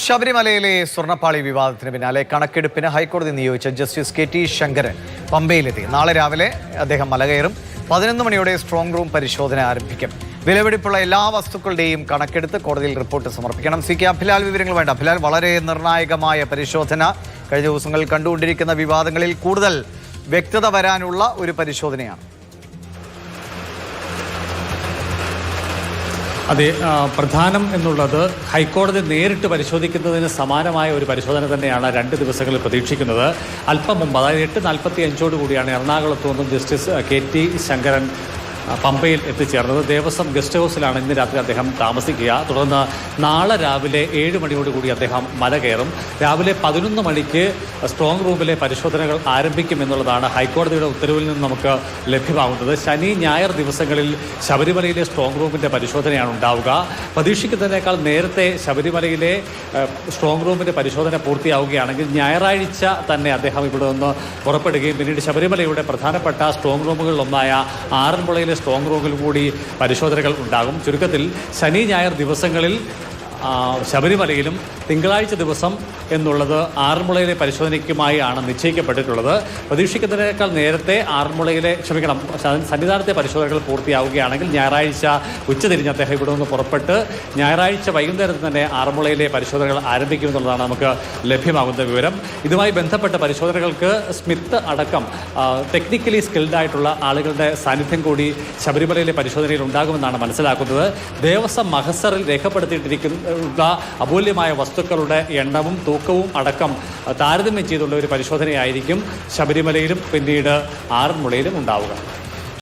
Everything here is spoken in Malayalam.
ശബരിമലയിലെ സ്വർണ്ണപ്പാളി വിവാദത്തിന് പിന്നാലെ കണക്കെടുപ്പിന് ഹൈക്കോടതി നിയോഗിച്ച ജസ്റ്റിസ് കെ.ടി. ശങ്കരൻ പമ്പയിലെത്തി. നാളെ രാവിലെ അദ്ദേഹം മലകയറും. 11 മണിയോടെ സ്ട്രോങ് റൂം പരിശോധന ആരംഭിക്കും. വിലപിടിപ്പുള്ള എല്ലാ വസ്തുക്കളുടെയും കണക്കെടുത്ത് കോടതിയിൽ റിപ്പോർട്ട് സമർപ്പിക്കണം. സി കെ അഭിലാൽ വിവരങ്ങൾ വേണ്ട. അഭിലാൽ, വളരെ നിർണായകമായ പരിശോധന. കഴിഞ്ഞ ദിവസങ്ങളിൽ കണ്ടുകൊണ്ടിരിക്കുന്ന വിവാദങ്ങളിൽ കൂടുതൽ വ്യക്തത വരാനുള്ള ഒരു പരിശോധനയാണ്. അതെ, പ്രധാനം എന്നുള്ളത് ഹൈക്കോടതി നേരിട്ട് പരിശോധിക്കുന്നതിന് സമാനമായ ഒരു പരിശോധന തന്നെയാണ് 2 ദിവസങ്ങളിൽ പ്രതീക്ഷിക്കുന്നത്. അല്പം മുമ്പ്, അതായത് 8:45 കൂടിയാണ് എറണാകുളത്ത് നിന്നും ജസ്റ്റിസ് കെ.ടി. ശങ്കരൻ പമ്പയിൽ എത്തിച്ചേർന്നത്. ദേവസ്വം ഗസ്റ്റ് ഹൗസിലാണ് ഇന്ന് രാത്രി അദ്ദേഹം താമസിക്കുക. തുടർന്ന് നാളെ രാവിലെ 7 മണിയോടുകൂടി അദ്ദേഹം മല കയറും. രാവിലെ 11 മണിക്ക് സ്ട്രോങ് റൂമിലെ പരിശോധനകൾ ആരംഭിക്കും എന്നുള്ളതാണ് ഹൈക്കോടതിയുടെ ഉത്തരവിൽ നിന്ന് നമുക്ക് ലഭ്യമാകുന്നത്. ശനി ഞായർ ദിവസങ്ങളിൽ ശബരിമലയിലെ സ്ട്രോങ് റൂമിൻ്റെ പരിശോധനയാണ് ഉണ്ടാവുക. പ്രതീക്ഷിക്കുന്നതിനേക്കാൾ നേരത്തെ ശബരിമലയിലെ സ്ട്രോങ് റൂമിൻ്റെ പരിശോധന പൂർത്തിയാവുകയാണെങ്കിൽ ഞായറാഴ്ച തന്നെ അദ്ദേഹം ഇവിടെ നിന്ന് പുറപ്പെടുകയും പിന്നീട് ശബരിമലയുടെ പ്രധാനപ്പെട്ട സ്ട്രോങ് റൂമുകളിലൊന്നായ ആറന്മുളയിലെ സ്ട്രോങ് റൂമിൽ കൂടി പരിശോധനകൾ ഉണ്ടാകും. ചുരുക്കത്തിൽ ശനി ഞായർ ദിവസങ്ങളിൽ ശബരിമലയിലും തിങ്കളാഴ്ച ദിവസം എന്നുള്ളത് ആറന്മുളയിലെ പരിശോധനയ്ക്കുമായി ആണ് നിശ്ചയിക്കപ്പെട്ടിട്ടുള്ളത്. പ്രതീക്ഷിക്കുന്നതിനേക്കാൾ നേരത്തെ സന്നിധാനത്തെ പരിശോധനകൾ പൂർത്തിയാവുകയാണെങ്കിൽ ഞായറാഴ്ച ഉച്ചതിരിഞ്ഞ് അദ്ദേഹം ഇവിടെ നിന്ന് പുറപ്പെട്ട് ഞായറാഴ്ച വൈകുന്നേരത്ത് തന്നെ ആറന്മുളയിലെ പരിശോധനകൾ ആരംഭിക്കുമെന്നുള്ളതാണ് നമുക്ക് ലഭ്യമാകുന്ന വിവരം. ഇതുമായി ബന്ധപ്പെട്ട പരിശോധനകൾക്ക് സ്മിത്ത് അടക്കം ടെക്നിക്കലി സ്കിൽഡ് ആയിട്ടുള്ള ആളുകളുടെ സാന്നിധ്യം കൂടി ശബരിമലയിലെ പരിശോധനയിൽ ഉണ്ടാകുമെന്നാണ് മനസ്സിലാക്കുന്നത്. ദേവസ്വം മഹസറിൽ രേഖപ്പെടുത്തിയിട്ടിരിക്കുന്ന അമൂല്യമായ വസ്തുക്കളുടെ എണ്ണവും തൂക്കവും അടക്കം താരതമ്യം ചെയ്തുള്ള ഒരു പരിശോധനയായിരിക്കും ശബരിമലയിലും പിന്നീട് ആറന്മുളയിലും ഉണ്ടാവുക.